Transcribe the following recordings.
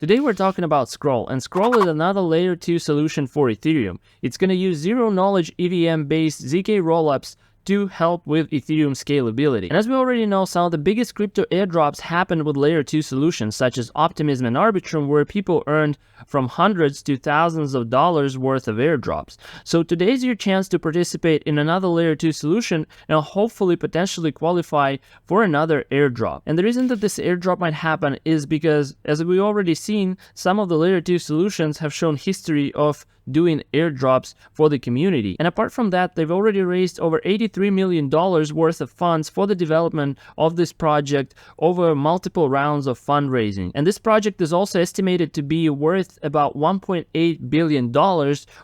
Today we're talking about Scroll, and Scroll is another layer 2 solution for Ethereum. It's going to use zero-knowledge EVM-based zk rollups to help with Ethereum scalability. And as we already know, some of the biggest crypto airdrops happened with layer 2 solutions such as Optimism and Arbitrum, where people earned from hundreds to thousands of dollars worth of airdrops. So today's your chance to participate in another layer 2 solution and hopefully potentially qualify for another airdrop. And the reason that this airdrop might happen is because, as we already seen, some of the layer 2 solutions have shown history of doing airdrops for the community. And apart from that, they've already raised over $83 million worth of funds for the development of this project over multiple rounds of fundraising. And this project is also estimated to be worth about $1.8 billion,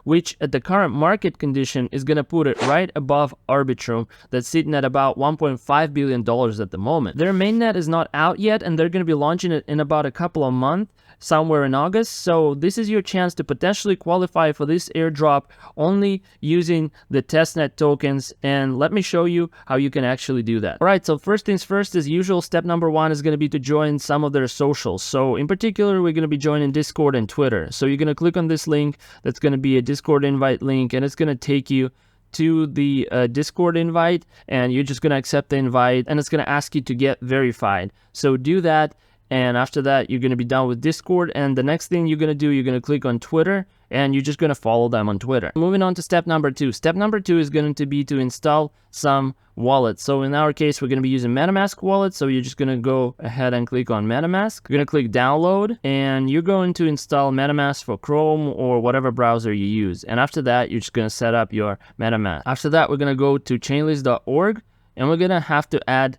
which at the current market condition is going to put it right above Arbitrum, that's sitting at about $1.5 billion at the moment. Their mainnet is not out yet, and they're going to be launching it in about a couple of months, somewhere in August. So this is your chance to potentially qualify for this airdrop only using the testnet tokens, and let me show you how you can actually do that. All right, so first things first, as usual, step number one is going to be to join some of their socials. So in particular, we're going to be joining Discord and Twitter. So you're going to click on this link. That's going to be a Discord invite link, and it's going to take you to the Discord invite, and you're just going to accept the invite, and it's going to ask you to get verified. So do that. And after that, you're going to be done with Discord. And the next thing you're going to do, you're going to click on Twitter, and you're just going to follow them on Twitter. Moving on to step number two. Step number two is going to be to install some wallets. So in our case, we're going to be using MetaMask wallet. So you're just going to go ahead and click on MetaMask. You're going to click download, and you're going to install MetaMask for Chrome or whatever browser you use. And after that, you're just going to set up your MetaMask. After that, we're going to go to chainlist.org, and we're going to have to add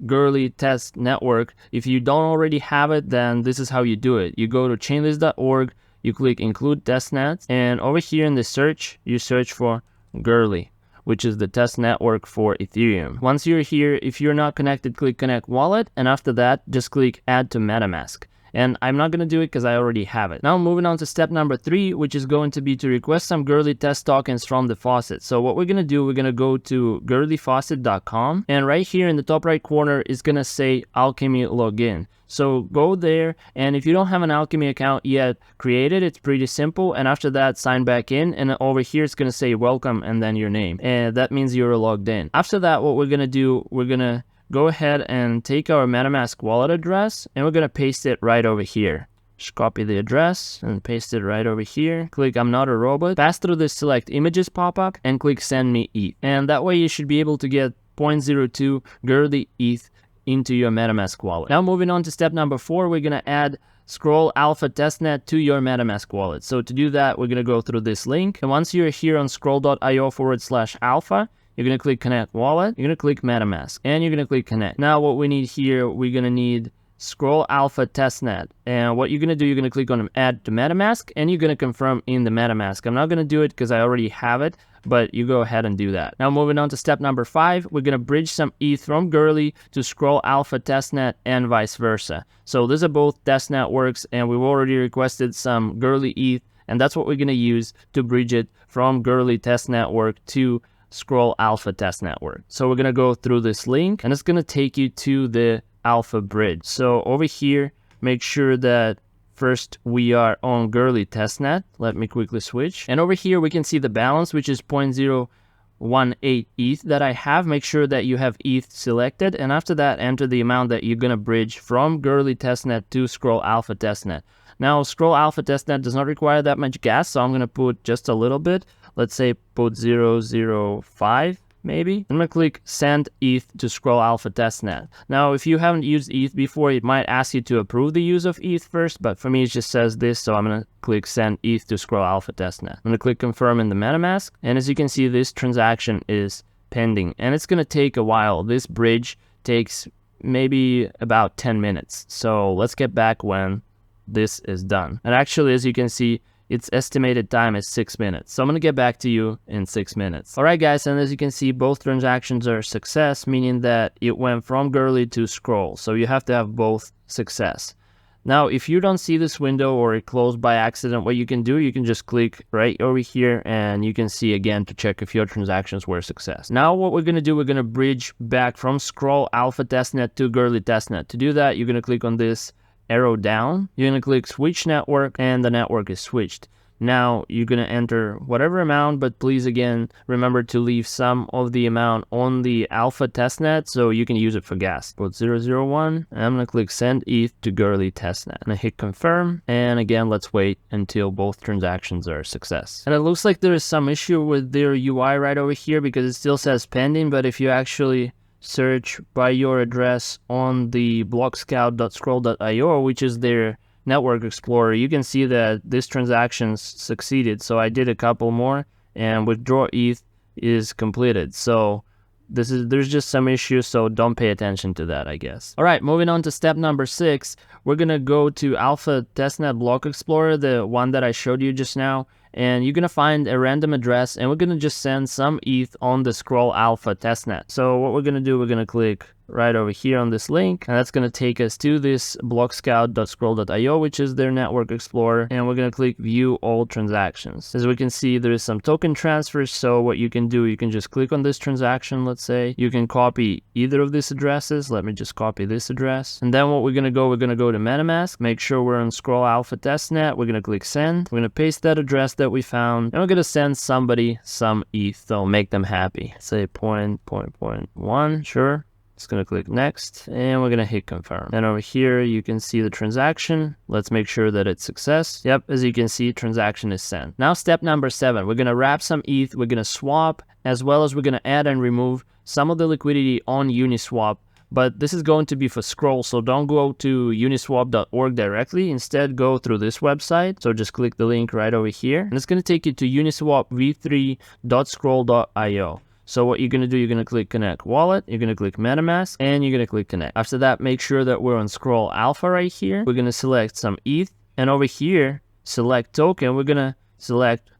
Gurley test network. If you don't already have it, then this is how you do it. You go to chainlist.org, you click include testnet, and over here in the search, you search for Gurley, which is the test network for Ethereum. Once you're here, if you're not connected, click connect wallet, and after that, just click add to MetaMask. And I'm not going to do it because I already have it. Now moving on to step number three, which is going to be to request some Gurley test tokens from the faucet. So what we're going to do, we're going to go to gurleyfaucet.com, and right here in the top right corner is going to say Alchemy login. So go there, and if you don't have an Alchemy account yet created, it's pretty simple. And after that, sign back in, and over here it's going to say welcome and then your name, and that means you're logged in. After that, what we're going to do, we're going to go ahead and take our MetaMask wallet address, and we're going to paste it right over here. Just copy the address and paste it right over here. Click I'm not a robot. Pass through the select images pop-up and click send me ETH. And that way you should be able to get 0.02 Gurley ETH into your MetaMask wallet. Now moving on to step number four, we're going to add Scroll Alpha testnet to your MetaMask wallet. So to do that, we're going to go through this link. And once you're here on scroll.io/alpha, you're going to click connect wallet, you're going to click MetaMask, and you're going to click connect. Now what we need here, we're going to need Scroll Alpha testnet. And what you're going to do, you're going to click on add to MetaMask, and you're going to confirm in the MetaMask. I'm not going to do it because I already have it, but you go ahead and do that. Now moving on to step number five, we're going to bridge some ETH from Gurley to Scroll Alpha testnet and vice versa. So these are both test networks, and we've already requested some Gurley ETH, and that's what we're going to use to bridge it from Gurley test network to Scroll Alpha test network. So we're going to go through this link, and it's going to take you to the Alpha bridge. So over here, make sure that first we are on Gurley testnet. Let me quickly switch. And over here, we can see the balance, which is 0.018 ETH that I have. Make sure that you have ETH selected. And after that, enter the amount that you're going to bridge from Gurley testnet to Scroll Alpha testnet. Now, Scroll Alpha testnet does not require that much gas, so I'm going to put just a little bit. Let's say put 0.005 maybe. I'm going to click send ETH to Scroll Alpha testnet. Now, if you haven't used ETH before, it might ask you to approve the use of ETH first, but for me, it just says this, so I'm going to click send ETH to Scroll Alpha testnet. I'm going to click confirm in the MetaMask, and as you can see, this transaction is pending, and it's going to take a while. This bridge takes maybe about 10 minutes, so let's get back when this is done. And actually, as you can see, its estimated time is 6 minutes. So I'm going to get back to you in 6 minutes. All right, guys, and as you can see, both transactions are success, meaning that it went from Gurley to Scroll. So you have to have both success. Now, if you don't see this window or it closed by accident, what you can do, you can just click right over here and you can see again to check if your transactions were a success. Now, what we're going to do, we're going to bridge back from Scroll Alpha testnet to Gurley testnet. To do that, you're going to click on this arrow down, you're going to click switch network, and the network is switched. Now you're going to enter whatever amount, but please again remember to leave some of the amount on the alpha testnet so you can use it for gas. Put 001, and I'm going to click send ETH to Gurley testnet. And I hit confirm, and again let's wait until both transactions are a success. And it looks like there is some issue with their UI right over here because it still says pending, but if you actually search by your address on the blockscout.scroll.io, which is their network explorer, you can see that this transaction succeeded. So I did a couple more, and withdraw ETH is completed. So there's just some issues, so don't pay attention to that, I guess. All right, moving on to step number 6, we're gonna go to Alpha Testnet Block Explorer, the one that I showed you just now, and you're gonna find a random address, and we're gonna just send some ETH on the Scroll Alpha testnet. So what we're gonna do, we're gonna click right over here on this link, and that's going to take us to this blockscout.scroll.io, which is their network explorer, and we're going to click view all transactions. As we can see, there is some token transfers, so what you can do, you can just click on this transaction. Let's say you can copy either of these addresses. Let me just copy this address, and then what we're going to go to MetaMask, make sure we're on Scroll Alpha testnet, we're going to click send, we're going to paste that address that we found, and we're going to send somebody some ETH, so make them happy. Say 0.1, sure. Just going to click next, and we're going to hit confirm. And over here, you can see the transaction. Let's make sure that it's success. Yep, as you can see, transaction is sent. Now, step number 7, we're going to wrap some ETH. We're going to swap, as well as we're going to add and remove some of the liquidity on Uniswap. But this is going to be for Scroll, so don't go to uniswap.org directly. Instead, go through this website. So just click the link right over here, and it's going to take you to uniswapv3.scroll.io. So what you're going to do, you're going to click Connect Wallet, you're going to click MetaMask, and you're going to click Connect. After that, make sure that we're on Scroll Alpha right here. We're going to select some ETH, and over here, select token. We're going to select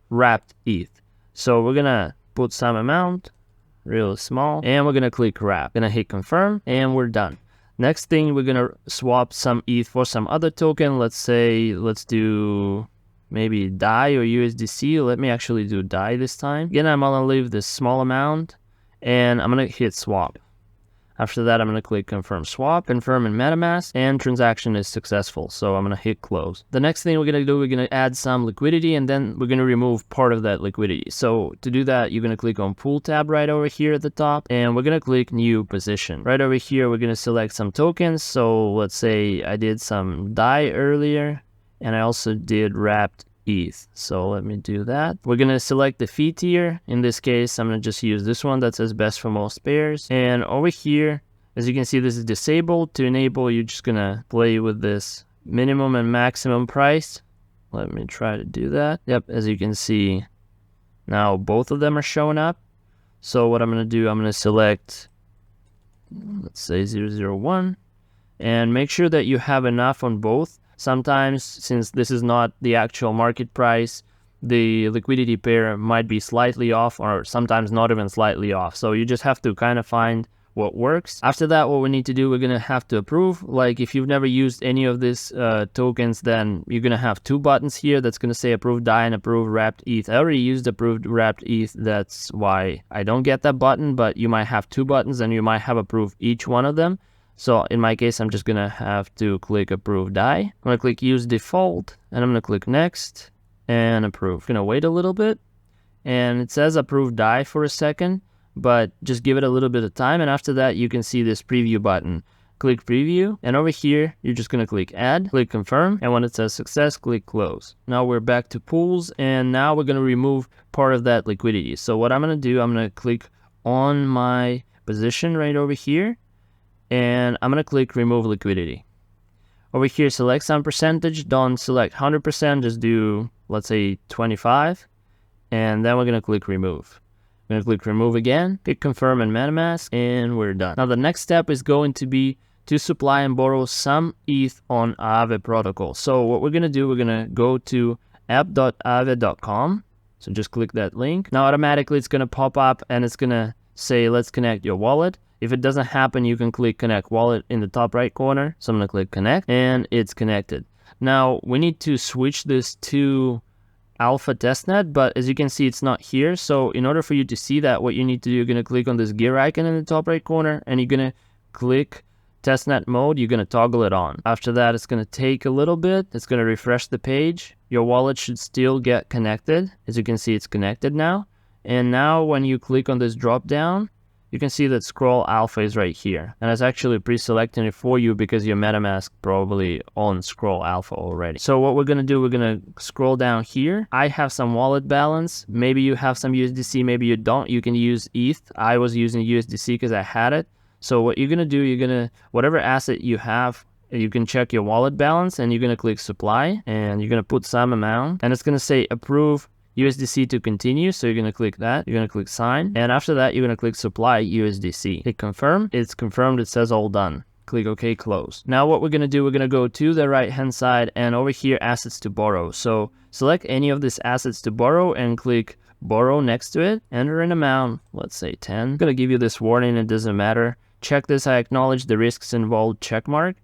wrapped ETH. So we're going to put some amount, real small, and we're going to click wrap. Going to hit confirm, and we're done. Next thing, we're going to swap some ETH for some other token. Let's say, let's do maybe DAI or USDC. Let me actually do DAI this time. Again, I'm gonna leave this small amount, and I'm gonna hit swap. After that, I'm gonna click confirm swap, confirm in MetaMask, and transaction is successful. So I'm gonna hit close. The next thing we're gonna do, we're gonna add some liquidity, and then we're gonna remove part of that liquidity. So to do that, you're gonna click on pool tab right over here at the top, and we're gonna click new position. Right over here, we're gonna select some tokens. So let's say I did some DAI earlier, and I also did wrapped ETH. So let me do that. We're going to select the fee tier. In this case, I'm going to just use this one that says best for most pairs. And over here, as you can see, this is disabled. To enable, you're just going to play with this minimum and maximum price. Let me try to do that. Yep, as you can see, now both of them are showing up. So what I'm going to do, I'm going to select, let's say 001, and make sure that you have enough on both. Sometimes, since this is not the actual market price, the liquidity pair might be slightly off, or sometimes not even slightly off. So you just have to kind of find what works. After that, what we need to do, we're going to have to approve. Like if you've never used any of these tokens, then you're going to have 2 buttons here that's going to say approve DAI and approve wrapped ETH. I already used approved wrapped ETH. That's why I don't get that button, but you might have 2 buttons and you might have approved each one of them. So in my case, I'm just going to have to click approve DAI. I'm going to click use default, and I'm going to click next and approve. I'm going to wait a little bit, and it says approve DAI for a second, but just give it a little bit of time. And after that, you can see this preview button. Click preview, and over here, you're just going to click add, click confirm, and when it says success, click close. Now we're back to pools, and now we're going to remove part of that liquidity. So what I'm going to do, I'm going to click on my position right over here, and I'm going to click remove liquidity. Over here, select some percentage. Don't select 100%, just do, let's say 25. And then we're going to click remove. I'm going to click remove again, click confirm in MetaMask, and we're done. Now the next step is going to be to supply and borrow some ETH on Aave protocol. So what we're going to do, we're going to go to app.aave.com. So just click that link. Now automatically it's going to pop up, and it's going to say, let's connect your wallet. If it doesn't happen, you can click connect wallet in the top right corner. So I'm going to click connect, and it's connected. Now we need to switch this to alpha testnet, but as you can see, it's not here. So in order for you to see that, what you need to do, you're going to click on this gear icon in the top right corner, and you're going to click testnet mode, you're going to toggle it on. After that, it's going to take a little bit. It's going to refresh the page. Your wallet should still get connected. As you can see, it's connected now. And now when you click on this drop down, you can see that Scroll Alpha is right here. And it's actually pre-selecting it for you because your MetaMask probably owns Scroll Alpha already. So what we're going to do, we're going to scroll down here. I have some wallet balance. Maybe you have some USDC, maybe you don't. You can use ETH. I was using USDC because I had it. So what you're going to do, you're going to, whatever asset you have, you can check your wallet balance and you're going to click supply and you're going to put some amount and it's going to say approve USDC to continue. So you're going to click that. You're going to click sign. And after that, you're going to click supply USDC. Click confirm. It's confirmed. It says all done. Click OK, close. Now what we're going to do, we're going to go to the right hand side and over here, assets to borrow. So select any of these assets to borrow and click borrow next to it. Enter an amount, let's say 10. I'm going to give you this warning. It doesn't matter. Check this. I acknowledge the risks involved, check mark.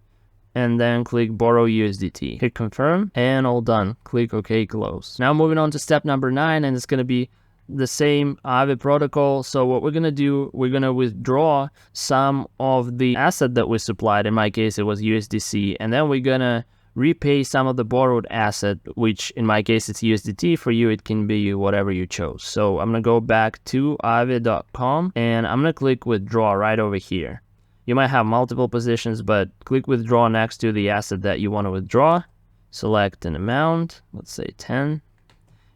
And then click borrow USDT. Hit confirm and all done. Click OK, close. Now moving on to step number 9, and it's going to be the same Aave protocol. So what we're going to do, we're going to withdraw some of the asset that we supplied. In my case, it was USDC. And then we're going to repay some of the borrowed asset, which in my case, it's USDT. For you, it can be whatever you chose. So I'm going to go back to aave.com and I'm going to click withdraw right over here. You might have multiple positions, but click withdraw next to the asset that you want to withdraw. Select an amount, let's say 10,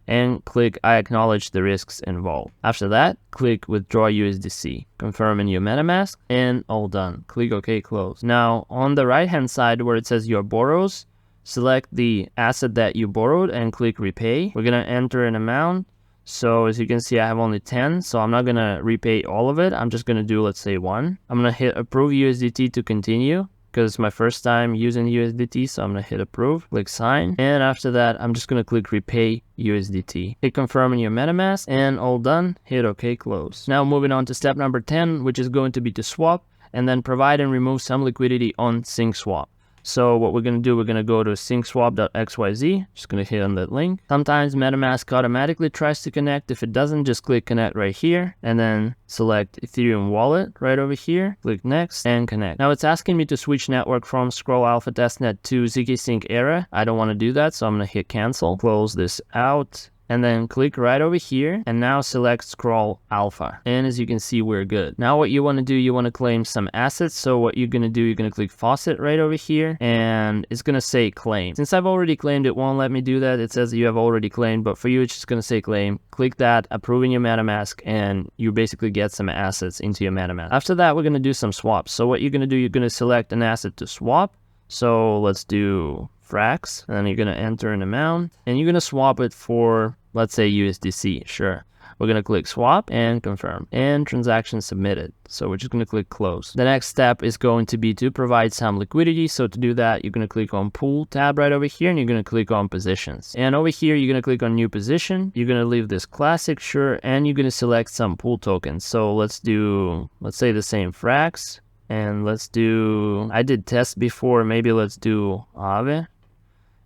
and click I acknowledge the risks involved. After that, click withdraw USDC, confirm in your MetaMask, and all done. Click OK, close. Now on the right hand side where it says your borrows, select the asset that you borrowed and click repay. We're going to enter an amount. So as you can see, I have only 10, so I'm not going to repay all of it. I'm just going to do, let's say 1. I'm going to hit approve USDT to continue because it's my first time using USDT. So I'm going to hit approve, click sign. And after that, I'm just going to click repay USDT. Hit confirm in your MetaMask and all done. Hit OK, close. Now moving on to step number 10, which is going to be to swap and then provide and remove some liquidity on SyncSwap. So what we're going to do, we're going to go to syncswap.xyz. Just going to hit on that link. Sometimes MetaMask automatically tries to connect. If it doesn't, just click connect right here and then select Ethereum wallet right over here. Click next and connect. Now it's asking me to switch network from Scroll Alpha testnet to zkSync era. I don't want to do that, so I'm going to hit cancel. Close this out. And then click right over here and now select Scroll Alpha. And as you can see, we're good. Now what you want to do, you want to claim some assets. So what you're going to do, you're going to click faucet right over here and it's going to say claim. Since I've already claimed, it won't let me do that. It says you have already claimed, but for you, it's just going to say claim. Click that, approving your MetaMask, and you basically get some assets into your MetaMask. After that, we're going to do some swaps. So what you're going to do, you're going to select an asset to swap. So let's do Frax, and then you're going to enter an amount and you're going to swap it for, let's say USDC. Sure. We're going to click swap and confirm and transaction submitted. So we're just going to click close. The next step is going to be to provide some liquidity. So to do that, you're going to click on pool tab right over here and you're going to click on positions. And over here, you're going to click on new position. You're going to leave this classic, sure, and you're going to select some pool tokens. So let's say the same Frax. And let's do, I did test before, maybe let's do Aave.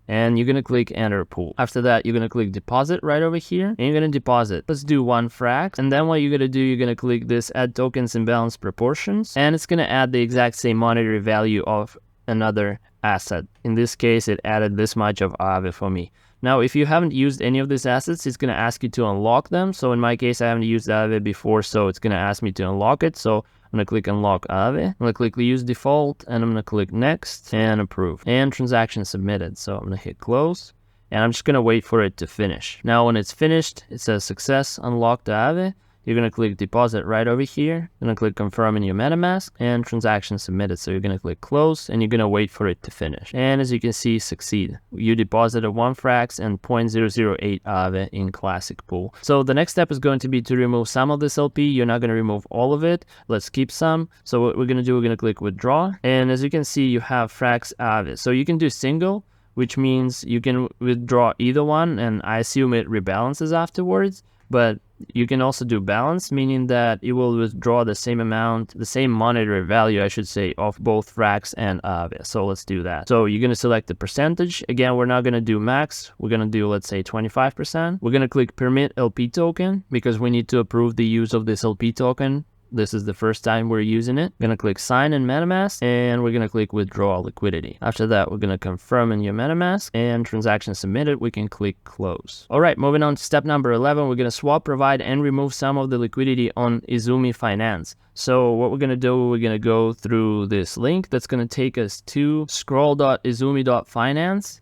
And you're going to click enter pool. After that, you're going to click deposit right over here and you're going to deposit. Let's do 1 Frax. And then what you're going to do, you're going to click this add tokens in balanced proportions. And it's going to add the exact same monetary value of another asset. In this case, it added this much of Aave for me. Now, if you haven't used any of these assets, it's going to ask you to unlock them. So in my case, I haven't used Aave before, so it's going to ask me to unlock it. So I'm going to click unlock Aave. I'm going to click use default and I'm going to click next and approve and transaction submitted. So I'm going to hit close and I'm just going to wait for it to finish. Now, when it's finished, it says success unlocked Aave. You're going to click deposit right over here. You're going to click confirm in your MetaMask and transaction submitted. So you're going to click close and you're going to wait for it to finish. And as you can see, succeed. You deposited 1 Frax and 0.008 Aave in classic pool. So the next step is going to be to remove some of this LP. You're not going to remove all of it. Let's keep some. So what we're going to do, we're going to click withdraw. And as you can see, you have Frax Aave. So you can do single, which means you can withdraw either one. And I assume it rebalances afterwards. But you can also do balance, meaning that it will withdraw the same amount, the same monetary value, I should say, of both Frax and Aave. So let's do that. So you're going to select the percentage. Again, we're not going to do max. We're going to do, let's say, 25%. We're going to click permit LP token because we need to approve the use of this LP token this is the first time we're using it. We're gonna click sign in MetaMask, and we're gonna click withdraw liquidity. After that, we're gonna confirm in your MetaMask, and transaction submitted, we can click close. All right, moving on to step number 11, we're gonna swap, provide, and remove some of the liquidity on Izumi Finance. So what we're gonna do, we're gonna go through this link that's gonna take us to scroll.izumi.finance.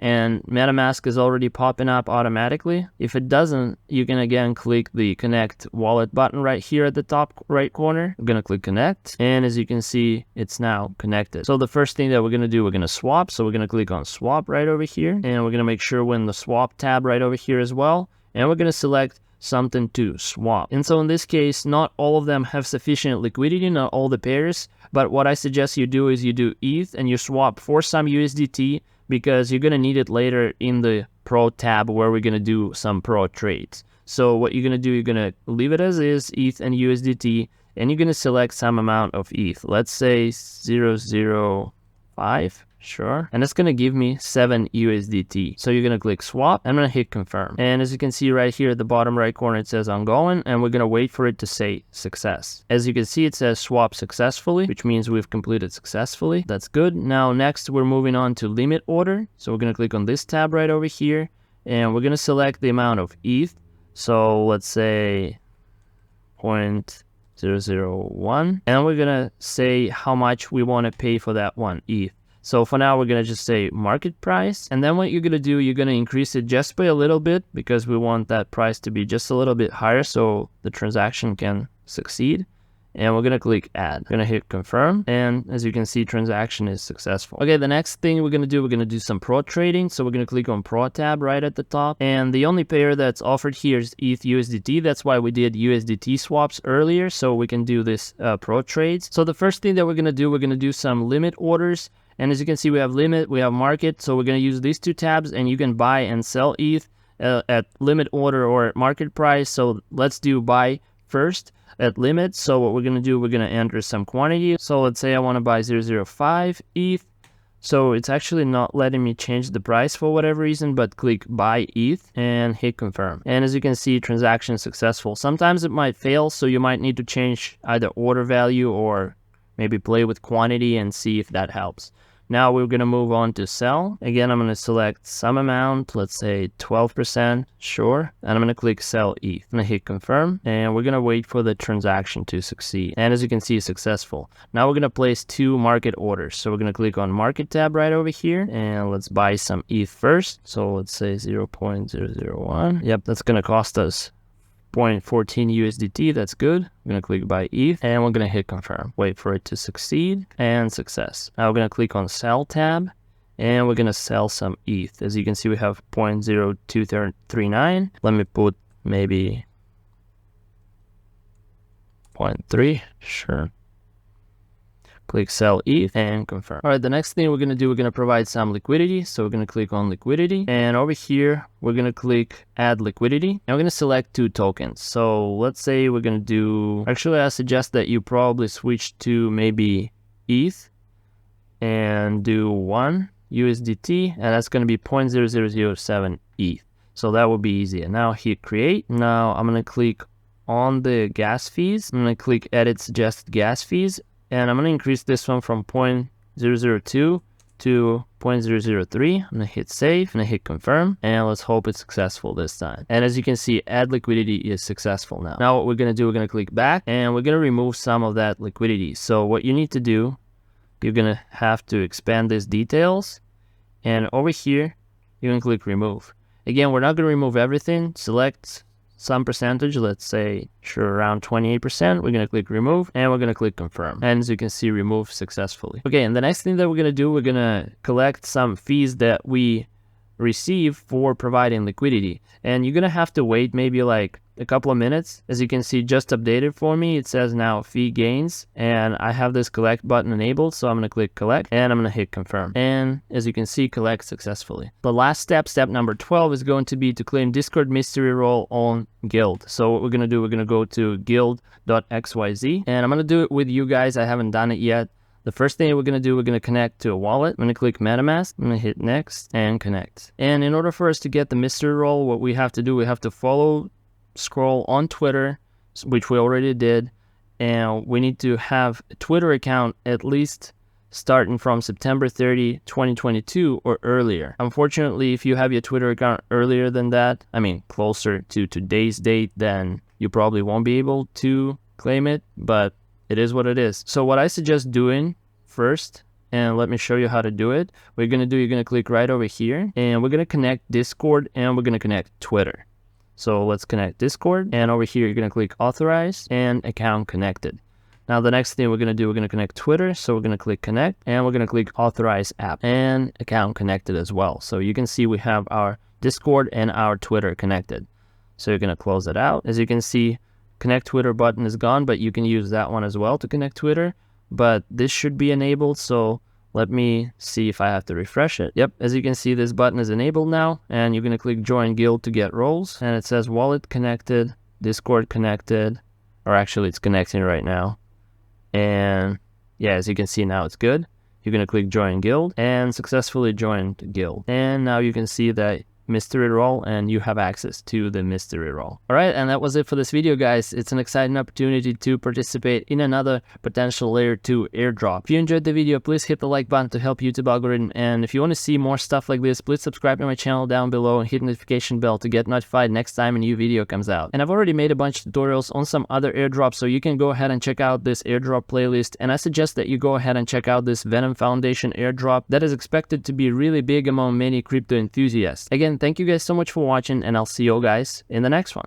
And MetaMask is already popping up automatically. If it doesn't, you can again click the connect wallet button right here at the top right corner. I'm gonna click connect, and as you can see, it's now connected. So the first thing that we're gonna do, we're gonna swap. So we're gonna click on swap right over here, and we're gonna make sure we're in the swap tab right over here as well, and we're gonna select something to swap. And so in this case, not all of them have sufficient liquidity, not all the pairs, but what I suggest you do is you do ETH and you swap for some USDT, because you're going to need it later in the Pro tab where we're going to do some Pro trades. So what you're going to do, you're going to leave it as is, ETH and USDT, and you're going to select some amount of ETH. Let's say 0.005. Sure. And it's going to give me 7 USDT. So you're going to click swap. I'm going to hit confirm. And as you can see right here at the bottom right corner, it says ongoing, and we're going to wait for it to say success. As you can see, it says swap successfully, which means we've completed successfully. That's good. Now, next we're moving on to limit order. So we're going to click on this tab right over here, and we're going to select the amount of ETH. So let's say 0.001, and we're going to say how much we want to pay for that one ETH. So for now, we're going to just say market price. And then what you're going to do, you're going to increase it just by a little bit, because we want that price to be just a little bit higher so the transaction can succeed. And we're going to click add. We're going to hit confirm. And as you can see, transaction is successful. Okay, the next thing we're going to do some Pro trading. So we're going to click on Pro tab right at the top. And the only pair that's offered here is ETH USDT. That's why we did USDT swaps earlier, so we can do this Pro trades. So the first thing that we're going to do some limit orders. And as you can see, we have limit, we have market. So we're going to use these two tabs, and you can buy and sell ETH at limit order or at market price. So let's do buy first at limit. So what we're going to do, we're going to enter some quantity. So let's say I want to buy 0.005 ETH. So it's actually not letting me change the price for whatever reason, but click buy ETH and hit confirm. And as you can see, transaction successful. Sometimes it might fail, so you might need to change either order value or maybe play with quantity and see if that helps. Now we're going to move on to sell. Again, I'm going to select some amount, let's say 12%, sure. And I'm going to click sell ETH. I'm going to hit confirm, and we're going to wait for the transaction to succeed. And as you can see, it's successful. Now we're going to place 2 market orders. So we're going to click on market tab right over here, and let's buy some ETH first. So let's say 0.001. Yep, that's going to cost us 0.14 USDT. That's good. I'm going to click buy ETH, and we're going to hit confirm. Wait for it to succeed, and success. Now we're going to click on sell tab, and we're going to sell some ETH. As you can see, we have 0.0239. Let me put maybe 0.3. Sure. Click sell ETH and confirm. All right, the next thing we're going to do, we're going to provide some liquidity. So we're going to click on liquidity, and over here, we're going to click add liquidity, and we're going to select 2 tokens. So let's say we're going to do, actually, I suggest that you probably switch to maybe ETH and do 1 USDT, and that's going to be 0.0007 ETH. So that will be easier. Now hit create. Now I'm going to click on the gas fees. I'm going to click edit suggested gas fees. And I'm going to increase this one from 0.002 to 0.003. I'm going to hit save, I'm going to hit confirm, and let's hope it's successful this time. And as you can see, add liquidity is successful now. Now what we're going to do, we're going to click back, and we're going to remove some of that liquidity. So what you need to do, you're going to have to expand these details, and over here, you can click remove. Again, we're not going to remove everything. Select some percentage, let's say sure around 28%. We're going to click remove, and we're going to click confirm. And as you can see, remove successfully. Okay, and the next thing that we're going to do, we're going to collect some fees that we receive for providing liquidity. And you're going to have to wait maybe like a couple of minutes. As you can see, just updated for me. It says now fee gains, and I have this collect button enabled. So I'm going to click collect, and I'm going to hit confirm. And as you can see, collect successfully. The last step, step number 12, is going to be to claim Discord mystery role on Guild. So what we're going to do, we're going to go to guild.xyz, and I'm going to do it with you guys. I haven't done it yet. The first thing we're going to do, we're going to connect to a wallet. I'm going to click MetaMask. I'm going to hit next and connect. And in order for us to get the mystery role, what we have to do, we have to scroll on Twitter, which we already did, and we need to have a Twitter account at least starting from September 30, 2022 or earlier. Unfortunately, if you have your Twitter account earlier than that, I mean closer to today's date, then you probably won't be able to claim it, but it is what it is. So what I suggest doing first, and let me show you how to do it. What you're gonna do, you're gonna click right over here, and we're gonna connect Discord, and we're gonna connect Twitter. So let's connect Discord, and over here you're gonna click authorize and account connected. Now the next thing we're gonna do, we're gonna connect Twitter, so we're gonna click connect, and we're gonna click authorize app and account connected as well. So you can see we have our Discord and our Twitter connected. So you're gonna close it out. As you can see, connect Twitter button is gone, but you can use that one as well to connect Twitter. But this should be enabled, so let me see if I have to refresh it. Yep, as you can see, this button is enabled now, and you're gonna click join guild to get roles, and it says wallet connected, Discord connected, or actually it's connecting right now. And yeah, as you can see now it's good. You're gonna click join guild and successfully joined guild. And now you can see that mystery role, and you have access to the mystery role. All right, and that was it for this video, guys. It's an exciting opportunity to participate in another potential layer 2 airdrop. If you enjoyed the video, please hit the like button to help YouTube algorithm, and if you want to see more stuff like this, please subscribe to my channel down below and hit the notification bell to get notified next time a new video comes out. And I've already made a bunch of tutorials on some other airdrops, so you can go ahead and check out this airdrop playlist, and I suggest that you go ahead and check out this Ethereum Foundation airdrop that is expected to be really big among many crypto enthusiasts. Again, thank you guys so much for watching, and I'll see you guys in the next one.